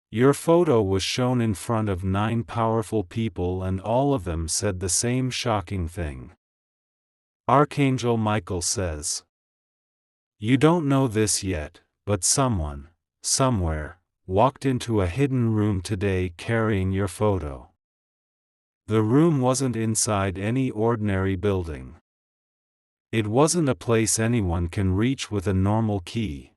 Your photo was shown in front of 9 powerful people and all of them said the same shocking thing. Archangel Michael says, "You don't know this yet, but someone, somewhere, walked into a hidden room today carrying your photo. The room wasn't inside any ordinary building. It wasn't a place anyone can reach with a normal key.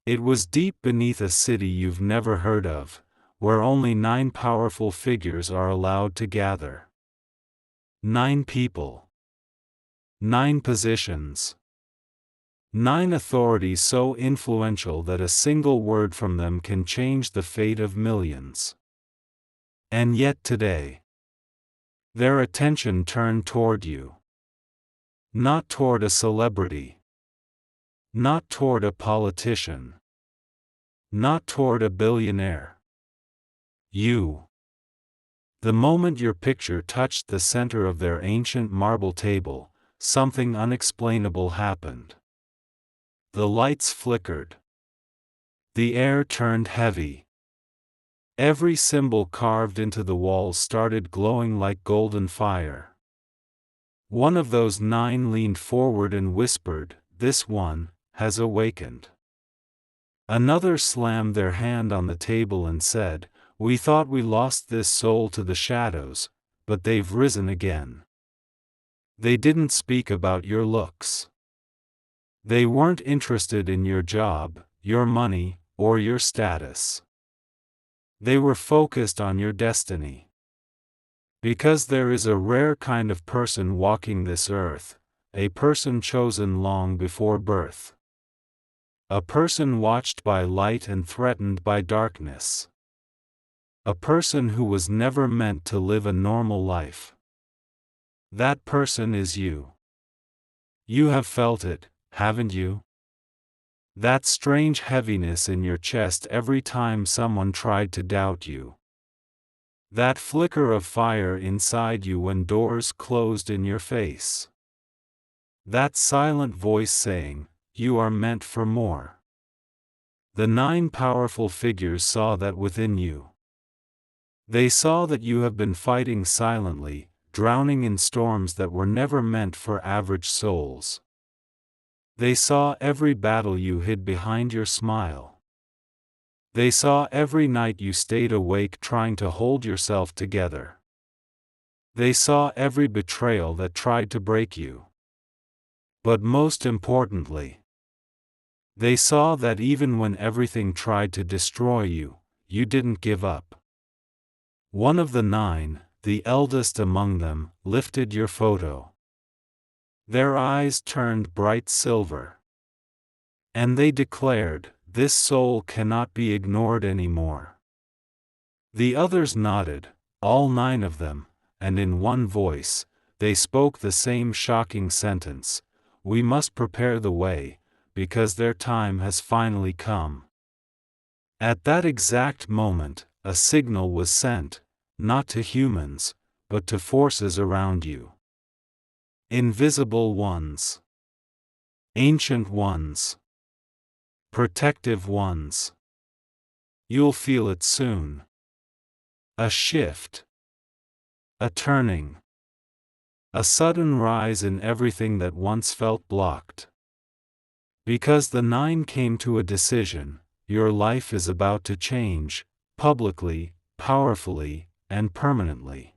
It was deep beneath a city you've never heard of, where only 9 powerful figures are allowed to gather. 9 people. 9 positions. 9 authorities so influential that a single word from them can change the fate of millions. And yet today, their attention turned toward you. Not toward a celebrity. Not toward a politician. Not toward a billionaire. You. The moment your picture touched the center of their ancient marble table, something unexplainable happened. The lights flickered. The air turned heavy. Every symbol carved into the walls started glowing like golden fire. One of those 9 leaned forward and whispered, "This one has awakened." Another slammed their hand on the table and said, "We thought we lost this soul to the shadows, but they've risen again." They didn't speak about your looks. They weren't interested in your job, your money, or your status. They were focused on your destiny. Because there is a rare kind of person walking this earth, a person chosen long before birth. A person watched by light and threatened by darkness. A person who was never meant to live a normal life. That person is you. You have felt it, haven't you? That strange heaviness in your chest every time someone tried to doubt you. That flicker of fire inside you when doors closed in your face. That silent voice saying, "You are meant for more." The 9 powerful figures saw that within you. They saw that you have been fighting silently, drowning in storms that were never meant for average souls. They saw every battle you hid behind your smile. They saw every night you stayed awake trying to hold yourself together. They saw every betrayal that tried to break you. But most importantly, they saw that even when everything tried to destroy you, you didn't give up. One of the 9, the eldest among them, lifted your photo. Their eyes turned bright silver. And they declared, "This soul cannot be ignored anymore." The others nodded, all 9 of them, and in one voice, they spoke the same shocking sentence, "We must prepare the way, because their time has finally come." At that exact moment, a signal was sent, not to humans, but to forces around you. Invisible ones. Ancient ones. Protective ones. You'll feel it soon. A shift. A turning. A sudden rise in everything that once felt blocked. Because the 9 came to a decision, your life is about to change, publicly, powerfully, and permanently.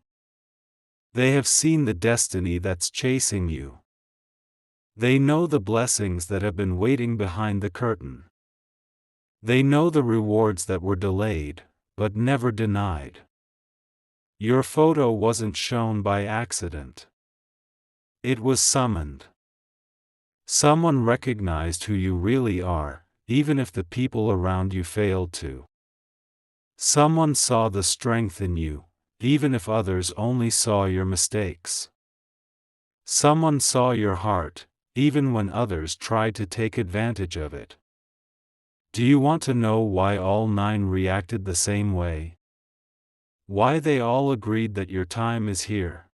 They have seen the destiny that's chasing you. They know the blessings that have been waiting behind the curtain. They know the rewards that were delayed, but never denied. Your photo wasn't shown by accident. It was summoned. Someone recognized who you really are, even if the people around you failed to. Someone saw the strength in you, even if others only saw your mistakes. Someone saw your heart, even when others tried to take advantage of it. Do you want to know why all 9 reacted the same way? Why they all agreed that your time is here?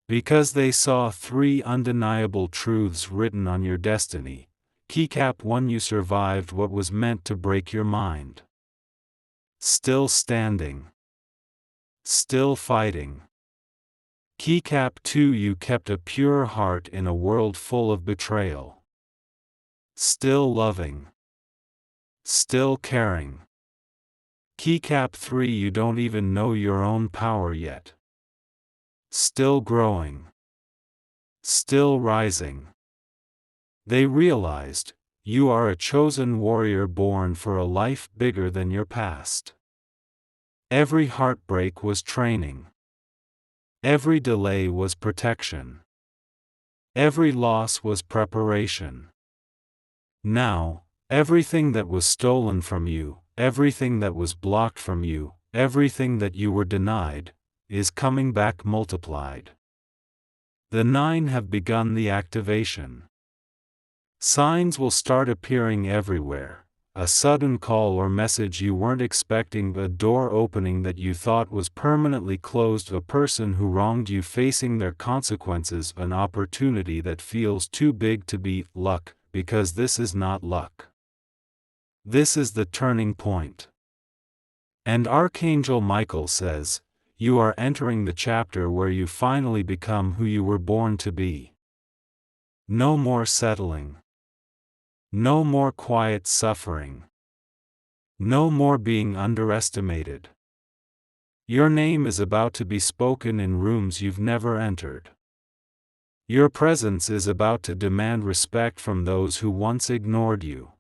Because they saw 3 undeniable truths written on your destiny. Keycap 1: You survived what was meant to break your mind. Still standing. Still fighting. Keycap 2. You kept a pure heart in a world full of betrayal. Still loving. Still caring. Keycap 3. You don't even know your own power yet. Still growing. Still rising. They realized, you are a chosen warrior born for a life bigger than your past. Every heartbreak was training. Every delay was protection. Every loss was preparation. Now, everything that was stolen from you, everything that was blocked from you, everything that you were denied, is coming back multiplied. The 9 have begun the activation. Signs will start appearing everywhere. A sudden call or message you weren't expecting, a door opening that you thought was permanently closed, a person who wronged you facing their consequences, an opportunity that feels too big to be luck, because this is not luck. This is the turning point. And Archangel Michael says, you are entering the chapter where you finally become who you were born to be. No more settling. No more quiet suffering. No more being underestimated. Your name is about to be spoken in rooms you've never entered. Your presence is about to demand respect from those who once ignored you.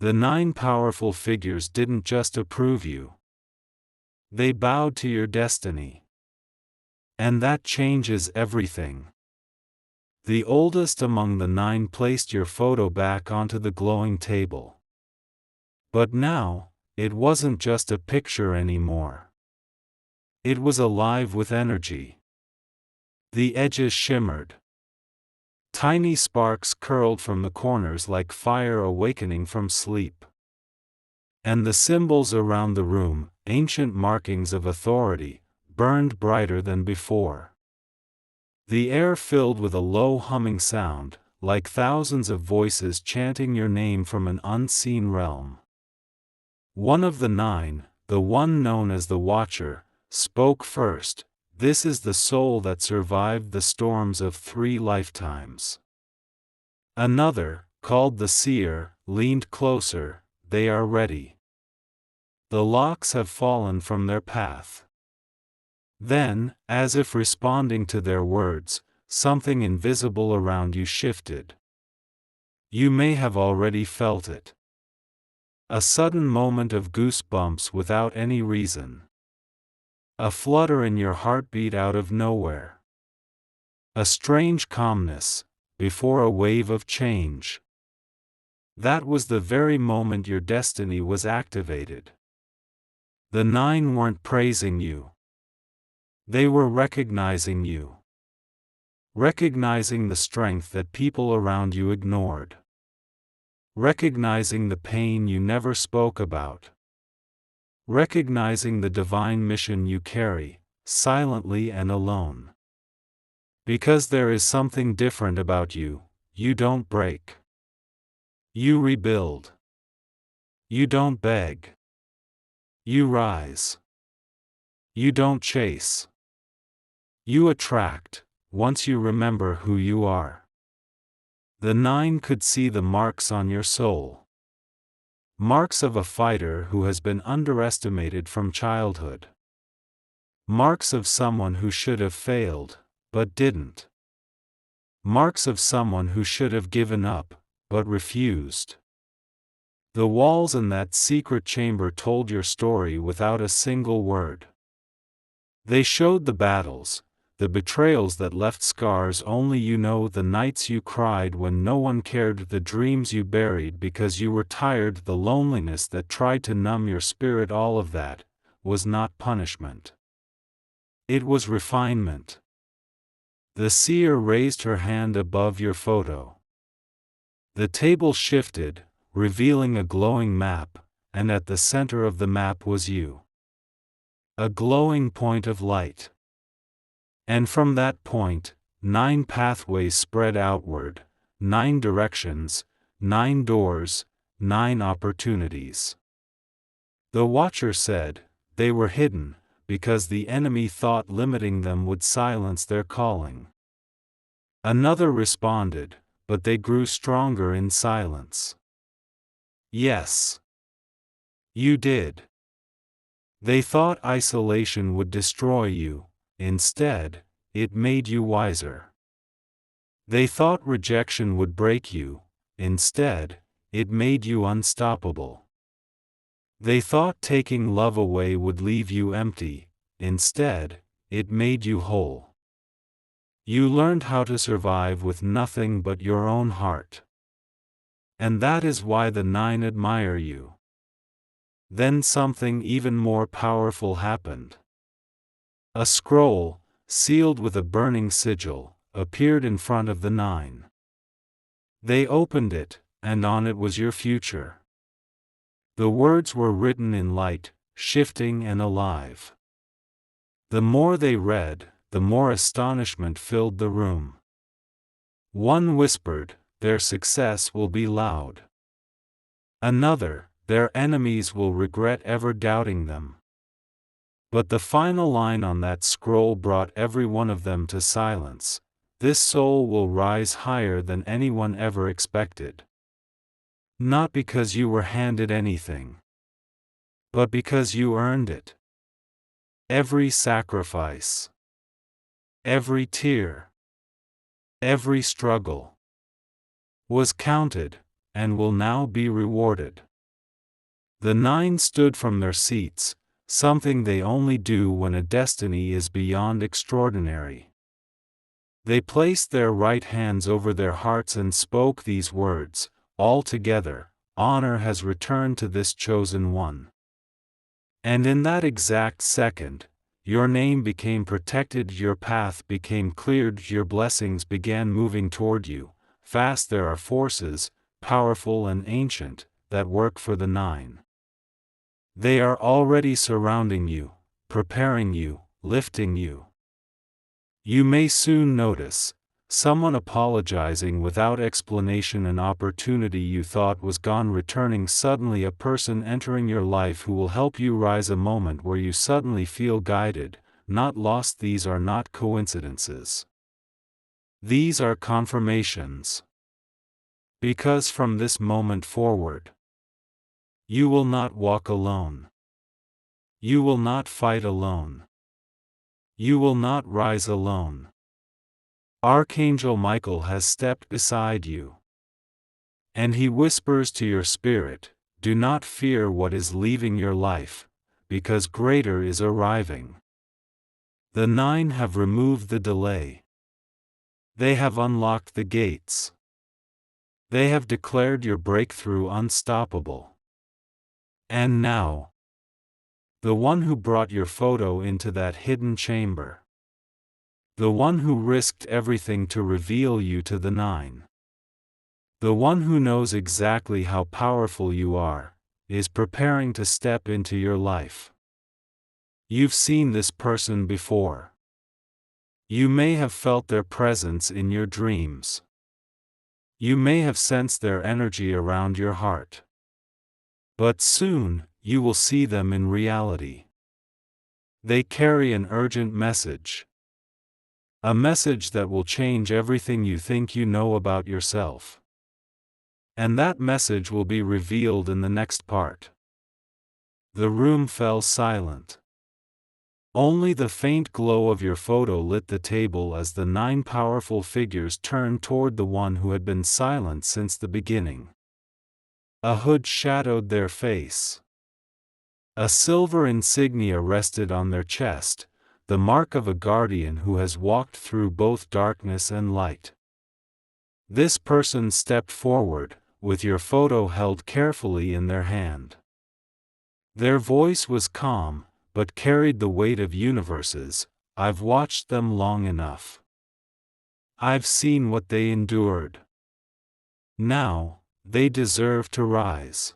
The 9 powerful figures didn't just approve you. They bowed to your destiny. And that changes everything. The oldest among the 9 placed your photo back onto the glowing table. But now, it wasn't just a picture anymore. It was alive with energy. The edges shimmered. Tiny sparks curled from the corners like fire awakening from sleep. And the symbols around the room, ancient markings of authority, burned brighter than before. The air filled with a low humming sound, like thousands of voices chanting your name from an unseen realm. One of the 9, the one known as the Watcher, spoke first. This is the soul that survived the storms of 3 lifetimes. Another, called the Seer, leaned closer. They are ready. The locks have fallen from their path. Then, as if responding to their words, something invisible around you shifted. You may have already felt it. A sudden moment of goosebumps without any reason. A flutter in your heartbeat out of nowhere. A strange calmness, before a wave of change. That was the very moment your destiny was activated. The 9 weren't praising you. They were recognizing you. Recognizing the strength that people around you ignored. Recognizing the pain you never spoke about. Recognizing the divine mission you carry, silently and alone. Because there is something different about you, you don't break. You rebuild. You don't beg. You rise. You don't chase. You attract, once you remember who you are. The 9 could see the marks on your soul. Marks of a fighter who has been underestimated from childhood. Marks of someone who should have failed, but didn't. Marks of someone who should have given up, but refused. The walls in that secret chamber told your story without a single word. They showed the battles, the betrayals that left scars only you know, the nights you cried when no one cared, the dreams you buried because you were tired, the loneliness that tried to numb your spirit. All of that was not punishment. It was refinement. The Seer raised her hand above your photo. The table shifted, revealing a glowing map, and at the center of the map was you. A glowing point of light. And from that point, 9 pathways spread outward, 9 directions, 9 doors, 9 opportunities. The watcher said, "They were hidden, because the enemy thought limiting them would silence their calling." Another responded, "But they grew stronger in silence." Yes. You did. They thought isolation would destroy you, instead, it made you wiser. They thought rejection would break you, instead, it made you unstoppable. They thought taking love away would leave you empty, instead, it made you whole. You learned how to survive with nothing but your own heart. And that is why the 9 admire you. Then something even more powerful happened. A scroll, sealed with a burning sigil, appeared in front of the 9. They opened it, and on it was your future. The words were written in light, shifting and alive. The more they read, the more astonishment filled the room. One whispered, "Their success will be loud." Another, "Their enemies will regret ever doubting them." But the final line on that scroll brought every one of them to silence. "This soul will rise higher than anyone ever expected." Not because you were handed anything, but because you earned it. Every sacrifice, every tear, every struggle was counted, and will now be rewarded. The 9 stood from their seats, something they only do when a destiny is beyond extraordinary. They placed their right hands over their hearts and spoke these words, "All together, honor has returned to this chosen one." And in that exact second, your name became protected, your path became cleared, your blessings began moving toward you. Fast there are forces, powerful and ancient, that work for the 9. They are already surrounding you, preparing you, lifting you. You may soon notice someone apologizing without explanation, an opportunity you thought was gone returning, suddenly a person entering your life who will help you rise, a moment where you suddenly feel guided, not lost. These are not coincidences. These are confirmations. Because from this moment forward, you will not walk alone. You will not fight alone. You will not rise alone. Archangel Michael has stepped beside you. And he whispers to your spirit, "Do not fear what is leaving your life, because greater is arriving." The 9 have removed the delay. They have unlocked the gates. They have declared your breakthrough unstoppable. And now, the one who brought your photo into that hidden chamber, the one who risked everything to reveal you to the 9, the one who knows exactly how powerful you are, is preparing to step into your life. You've seen this person before. You may have felt their presence in your dreams. You may have sensed their energy around your heart. But soon, you will see them in reality. They carry an urgent message. A message that will change everything you think you know about yourself. And that message will be revealed in the next part. The room fell silent. Only the faint glow of your photo lit the table as the 9 powerful figures turned toward the one who had been silent since the beginning. A hood shadowed their face. A silver insignia rested on their chest, the mark of a guardian who has walked through both darkness and light. This person stepped forward, with your photo held carefully in their hand. Their voice was calm, but carried the weight of universes. "I've watched them long enough. I've seen what they endured. Now, they deserve to rise."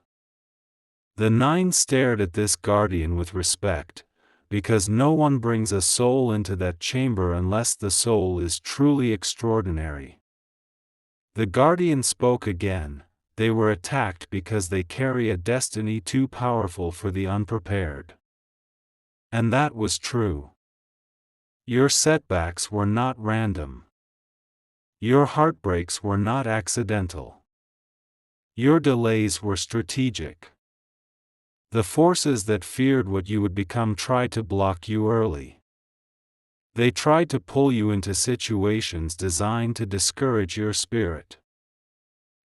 The 9 stared at this guardian with respect, because no one brings a soul into that chamber unless the soul is truly extraordinary. The guardian spoke again, they were attacked because they carry a destiny too powerful for the unprepared. And that was true. Your setbacks were not random. Your heartbreaks were not accidental. Your delays were strategic. The forces that feared what you would become tried to block you early. They tried to pull you into situations designed to discourage your spirit.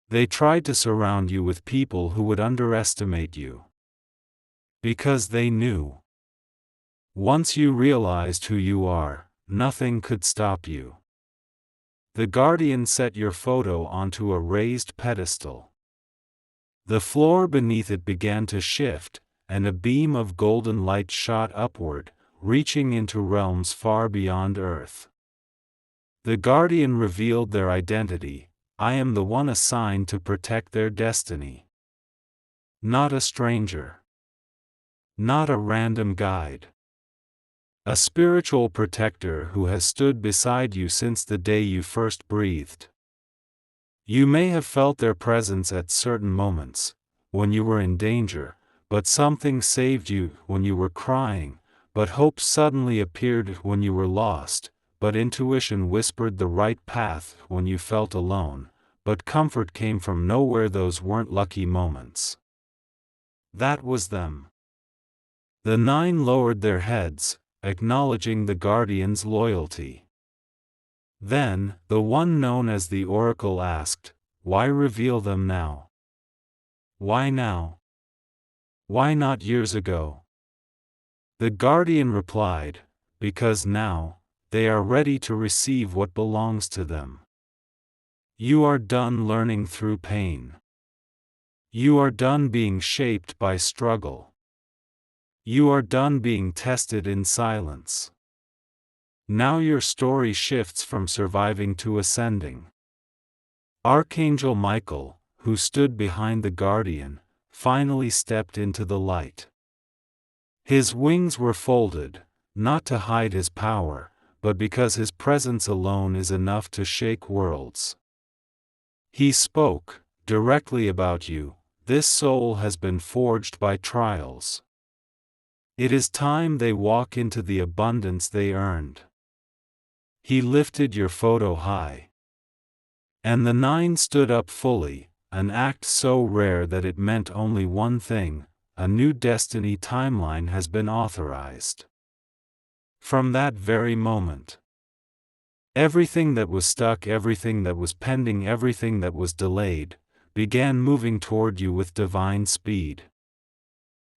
They tried to surround you with people who would underestimate you. Because they knew. Once you realized who you are, nothing could stop you. The Guardian set your photo onto a raised pedestal. The floor beneath it began to shift, and a beam of golden light shot upward, reaching into realms far beyond Earth. The Guardian revealed their identity: I am the one assigned to protect their destiny. Not a stranger. Not a random guide. A spiritual protector who has stood beside you since the day you first breathed. You may have felt their presence at certain moments, when you were in danger, but something saved you when you were crying, but hope suddenly appeared when you were lost, but intuition whispered the right path when you felt alone, but comfort came from nowhere. Those weren't lucky moments. That was them. The 9 lowered their heads, acknowledging the Guardian's loyalty. Then, the one known as the Oracle asked, "Why reveal them now? Why now? Why not years ago?" The Guardian replied, "Because now, they are ready to receive what belongs to them. You are done learning through pain. You are done being shaped by struggle. You are done being tested in silence. Now your story shifts from surviving to ascending." Archangel Michael, who stood behind the Guardian, finally stepped into the light. His wings were folded, not to hide his power, but because his presence alone is enough to shake worlds. He spoke directly about you. This soul has been forged by trials. It is time they walk into the abundance they earned. He lifted your photo high. And the 9 stood up fully, an act so rare that it meant only one thing: a new destiny timeline has been authorized. From that very moment, everything that was stuck, everything that was pending, everything that was delayed, began moving toward you with divine speed.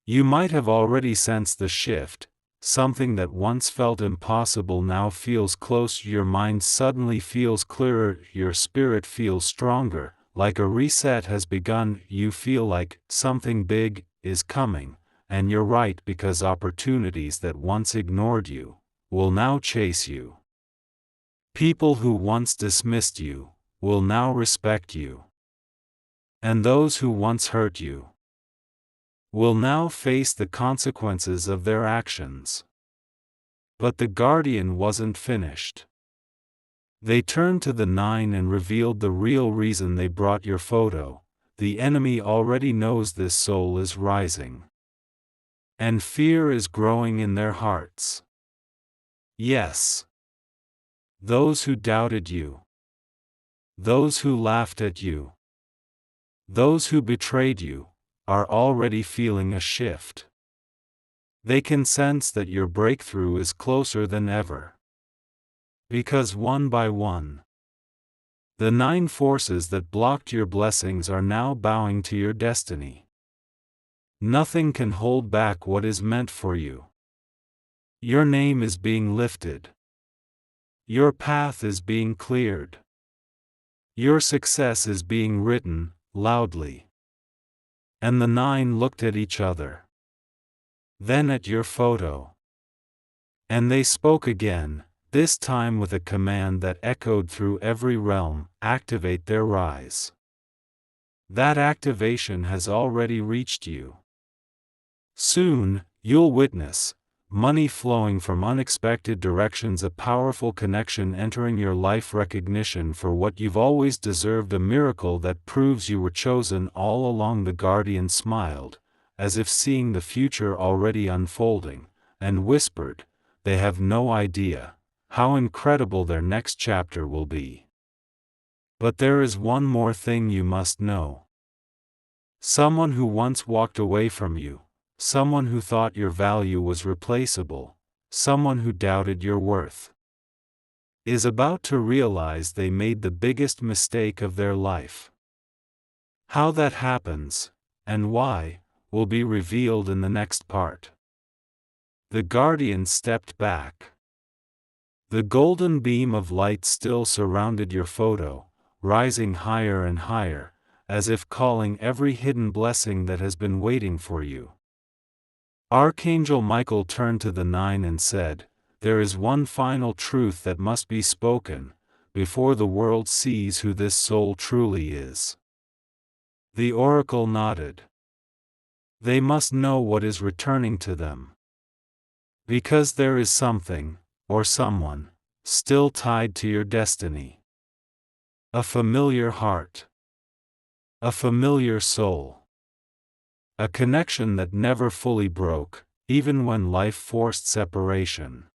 You might have already sensed the shift. Something that once felt impossible now feels close. Your mind suddenly feels clearer, your spirit feels stronger, like a reset has begun. You feel like something big is coming, and you're right, because opportunities that once ignored you will now chase you. People who once dismissed you will now respect you. And those who once hurt you will now face the consequences of their actions. But the Guardian wasn't finished. They turned to the 9 and revealed the real reason they brought your photo. The enemy already knows this soul is rising. And fear is growing in their hearts. Yes. Those who doubted you. Those who laughed at you. Those who betrayed you are already feeling a shift. They can sense that your breakthrough is closer than ever. Because one by one, the 9 forces that blocked your blessings are now bowing to your destiny. Nothing can hold back what is meant for you. Your name is being lifted. Your path is being cleared. Your success is being written loudly. And the 9 looked at each other. Then at your photo. And they spoke again, this time with a command that echoed through every realm: activate their rise. That activation has already reached you. Soon, you'll witness money flowing from unexpected directions, a powerful connection entering your life, recognition for what you've always deserved, a miracle that proves you were chosen all along. The guardian smiled, as if seeing the future already unfolding, and whispered, "They have no idea how incredible their next chapter will be. But there is one more thing you must know. Someone who once walked away from you, someone who thought your value was replaceable, someone who doubted your worth, is about to realize they made the biggest mistake of their life. How that happens, and why, will be revealed in the next part." The guardian stepped back. The golden beam of light still surrounded your photo, rising higher and higher, as if calling every hidden blessing that has been waiting for you. Archangel Michael turned to the 9 and said, "There is one final truth that must be spoken, before the world sees who this soul truly is." The oracle nodded. They must know what is returning to them. Because there is something, or someone, still tied to your destiny. A familiar heart. A familiar soul. A connection that never fully broke, even when life forced separation.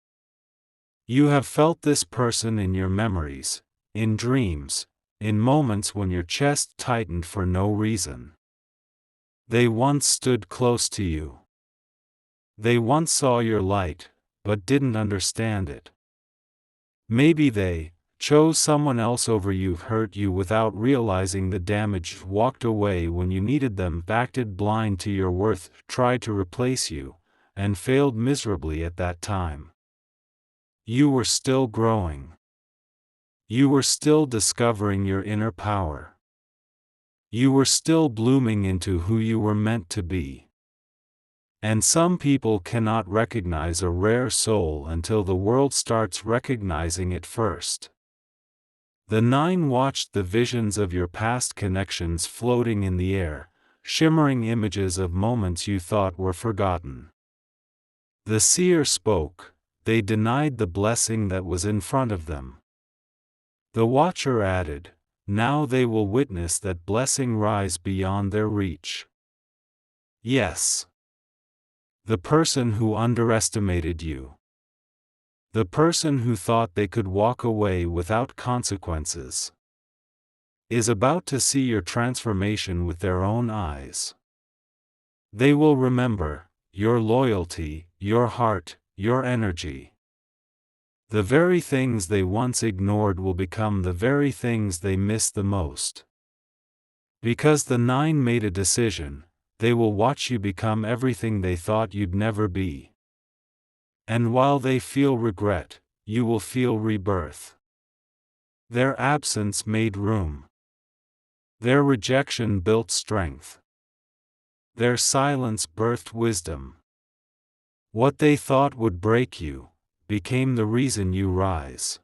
You have felt this person in your memories, in dreams, in moments when your chest tightened for no reason. They once stood close to you. They once saw your light, but didn't understand it. Maybe they chose someone else over you, hurt you without realizing the damage, walked away when you needed them, acted blind to your worth, tried to replace you, and failed miserably at that time. You were still growing. You were still discovering your inner power. You were still blooming into who you were meant to be. And some people cannot recognize a rare soul until the world starts recognizing it first. The 9 watched the visions of your past connections floating in the air, shimmering images of moments you thought were forgotten. The seer spoke. They denied the blessing that was in front of them. The watcher added, "Now they will witness that blessing rise beyond their reach." Yes. The person who underestimated you. The person who thought they could walk away without consequences, is about to see your transformation with their own eyes. They will remember your loyalty, your heart, your energy. The very things they once ignored will become the very things they miss the most. Because the 9 made a decision, they will watch you become everything they thought you'd never be. And while they feel regret, you will feel rebirth. Their absence made room. Their rejection built strength. Their silence birthed wisdom. What they thought would break you, became the reason you rise.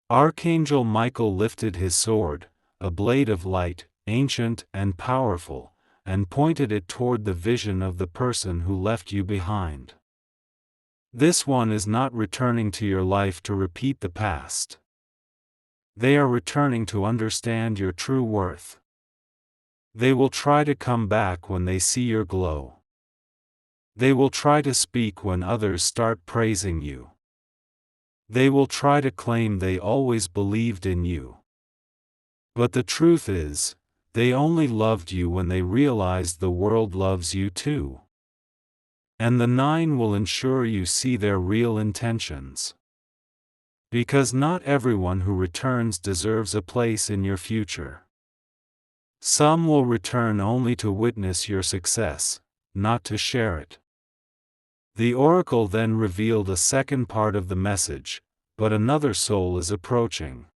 Archangel Michael lifted his sword, a blade of light, ancient and powerful, and pointed it toward the vision of the person who left you behind. This one is not returning to your life to repeat the past. They are returning to understand your true worth. They will try to come back when they see your glow. They will try to speak when others start praising you. They will try to claim they always believed in you. But the truth is, they only loved you when they realized the world loves you too. And the 9 will ensure you see their real intentions. Because not everyone who returns deserves a place in your future. Some will return only to witness your success, not to share it. The oracle then revealed a second part of the message, but another soul is approaching.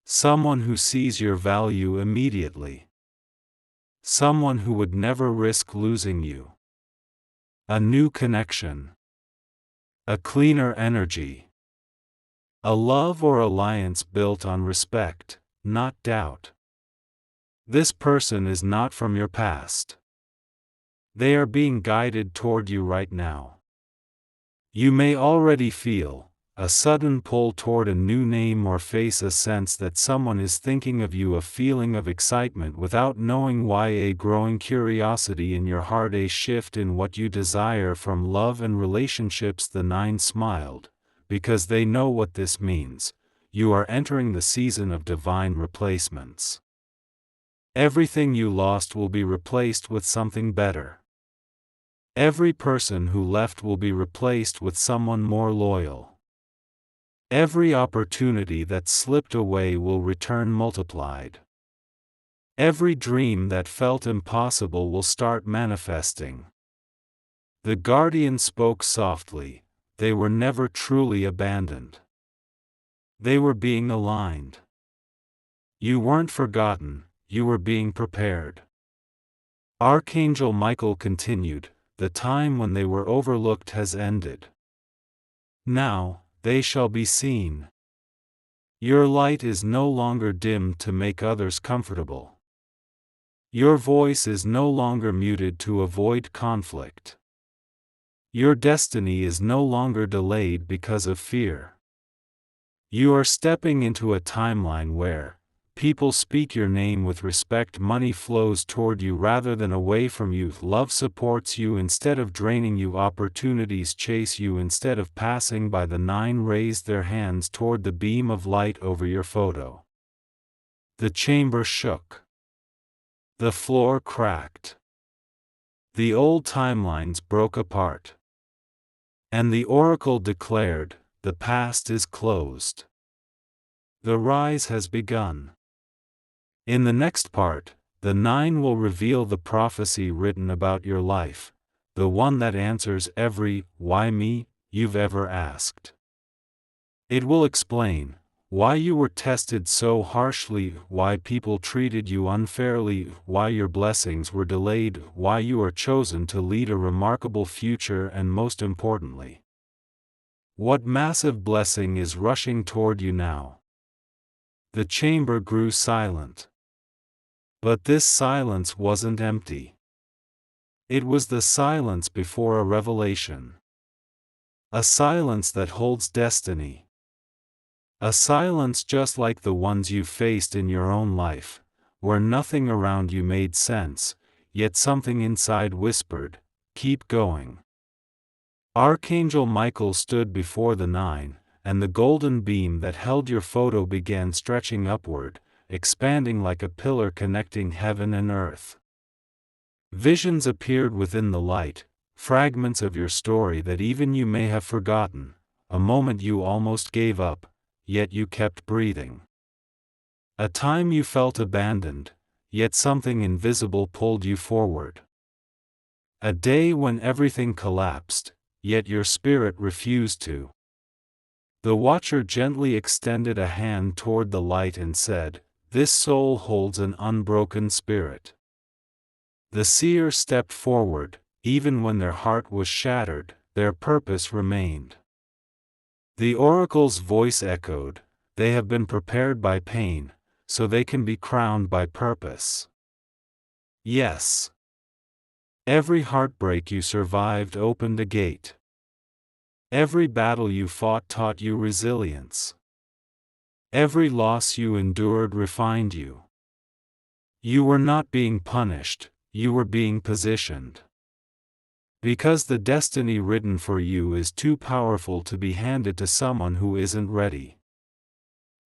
Someone who sees your value immediately. Someone who would never risk losing you. A new connection. A cleaner energy. A love or alliance built on respect, not doubt. This person is not from your past. They are being guided toward you right now. You may already feel a sudden pull toward a new name or face a sense that someone is thinking of you, a feeling of excitement without knowing why, a growing curiosity in your heart, a shift in what you desire from love and relationships. The 9 smiled, because they know what this means. You are entering the season of divine replacements. Everything you lost will be replaced with something better. Every person who left will be replaced with someone more loyal. Every opportunity that slipped away will return multiplied. Every dream that felt impossible will start manifesting. The guardian spoke softly. They were never truly abandoned. They were being aligned. You weren't forgotten, you were being prepared. Archangel Michael continued, the time when they were overlooked has ended. Now, they shall be seen. Your light is no longer dimmed to make others comfortable. Your voice is no longer muted to avoid conflict. Your destiny is no longer delayed because of fear. You are stepping into a timeline where people speak your name with respect. Money flows toward you rather than away from you. Love supports you instead of draining you. Opportunities chase you instead of passing by. The 9 raised their hands toward the beam of light over your photo. The chamber shook. The floor cracked. The old timelines broke apart. And the oracle declared, the past is closed. The rise has begun. In the next part, the 9 will reveal the prophecy written about your life, the one that answers every "why me" you've ever asked. It will explain why you were tested so harshly, why people treated you unfairly, why your blessings were delayed, why you are chosen to lead a remarkable future, and most importantly, what massive blessing is rushing toward you now. The chamber grew silent. But this silence wasn't empty. It was the silence before a revelation. A silence that holds destiny. A silence just like the ones you faced in your own life, where nothing around you made sense, yet something inside whispered, keep going. Archangel Michael stood before the 9, and the golden beam that held your photo began stretching upward, expanding like a pillar connecting heaven and earth. Visions appeared within the light, fragments of your story that even you may have forgotten, a moment you almost gave up, yet you kept breathing. A time you felt abandoned, yet something invisible pulled you forward. A day when everything collapsed, yet your spirit refused to. The watcher gently extended a hand toward the light and said, this soul holds an unbroken spirit. The seer stepped forward, even when their heart was shattered, their purpose remained. The oracle's voice echoed, they have been prepared by pain, so they can be crowned by purpose. Yes. Every heartbreak you survived opened a gate. Every battle you fought taught you resilience. Every loss you endured refined you. You were not being punished, you were being positioned. Because the destiny written for you is too powerful to be handed to someone who isn't ready.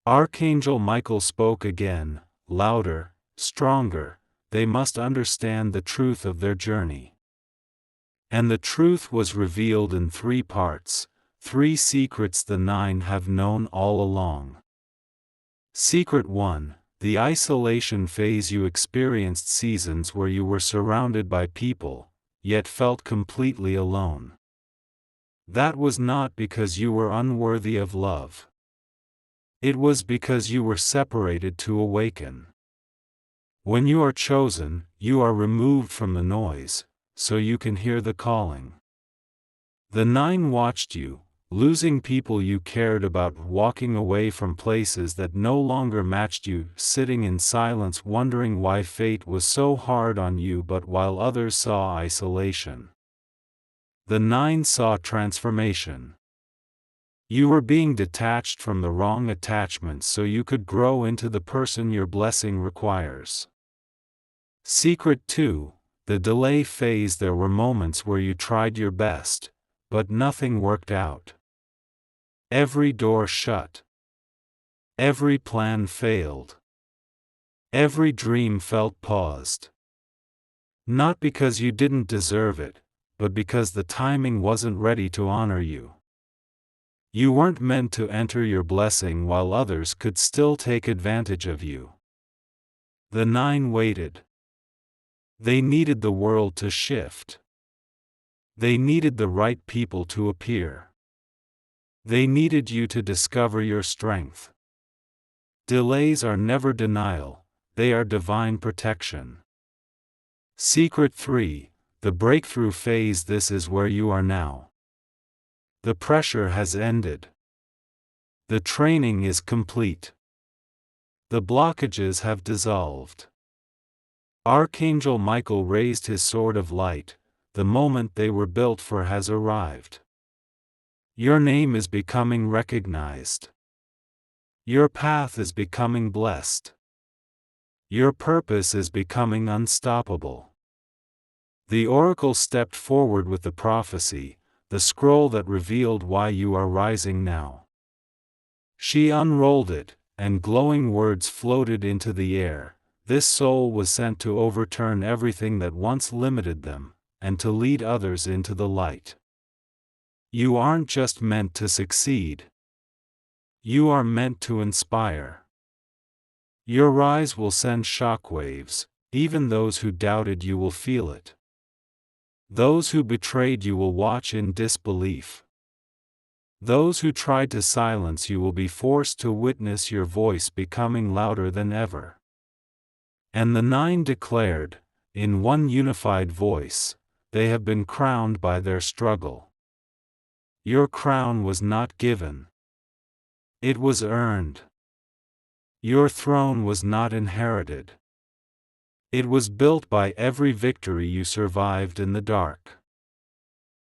Archangel Michael spoke again, louder, stronger. They must understand the truth of their journey. And the truth was revealed in 3 parts, 3 secrets the 9 have known all along. Secret 1, the isolation phase. You experienced seasons where you were surrounded by people, yet felt completely alone. That was not because you were unworthy of love. It was because you were separated to awaken. When you are chosen, you are removed from the noise, so you can hear the calling. The 9 watched you, losing people you cared about, walking away from places that no longer matched you, sitting in silence wondering why fate was so hard on you, but while others saw isolation. The 9 saw transformation. You were being detached from the wrong attachments so you could grow into the person your blessing requires. Secret 2, the delay phase. There were moments where you tried your best, but nothing worked out. Every door shut. Every plan failed. Every dream felt paused. Not because you didn't deserve it, but because the timing wasn't ready to honor you. You weren't meant to enter your blessing while others could still take advantage of you. The 9 waited. They needed the world to shift. They needed the right people to appear. They needed you to discover your strength. Delays are never denial, they are divine protection. Secret 3, the breakthrough phase. This is where you are now. The pressure has ended. The training is complete. The blockages have dissolved. Archangel Michael raised his sword of light. The moment they were built for has arrived. Your name is becoming recognized. Your path is becoming blessed. Your purpose is becoming unstoppable. The oracle stepped forward with the prophecy, the scroll that revealed why you are rising now. She unrolled it, and glowing words floated into the air. This soul was sent to overturn everything that once limited them, and to lead others into the light. You aren't just meant to succeed. You are meant to inspire. Your rise will send shockwaves. Even those who doubted you will feel it. Those who betrayed you will watch in disbelief. Those who tried to silence you will be forced to witness your voice becoming louder than ever. And the 9 declared, in one unified voice, they have been crowned by their struggle. Your crown was not given. It was earned. Your throne was not inherited. It was built by every victory you survived in the dark.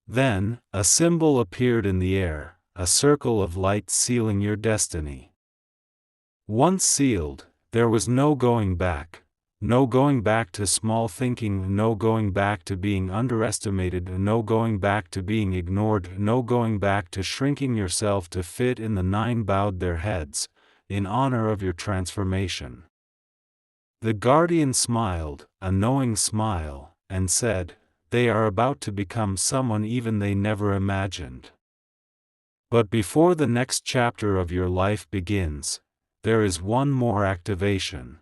Then, a symbol appeared in the air, a circle of light sealing your destiny. Once sealed, there was no going back. No going back to small thinking, no going back to being underestimated, no going back to being ignored, no going back to shrinking yourself to fit in. The 9 bowed their heads, in honor of your transformation. The guardian smiled, a knowing smile, and said, they are about to become someone even they never imagined. But before the next chapter of your life begins, there is one more activation.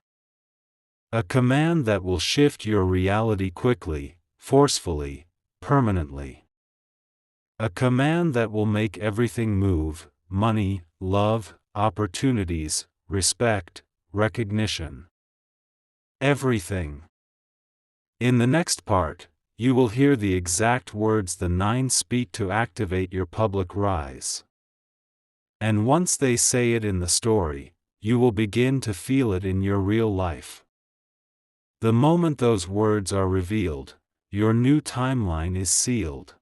A command that will shift your reality quickly, forcefully, permanently. A command that will make everything move: money, love, opportunities, respect, recognition. Everything. In the next part, you will hear the exact words the 9 speak to activate your public rise. And once they say it in the story, you will begin to feel it in your real life. The moment those words are revealed, your new timeline is sealed.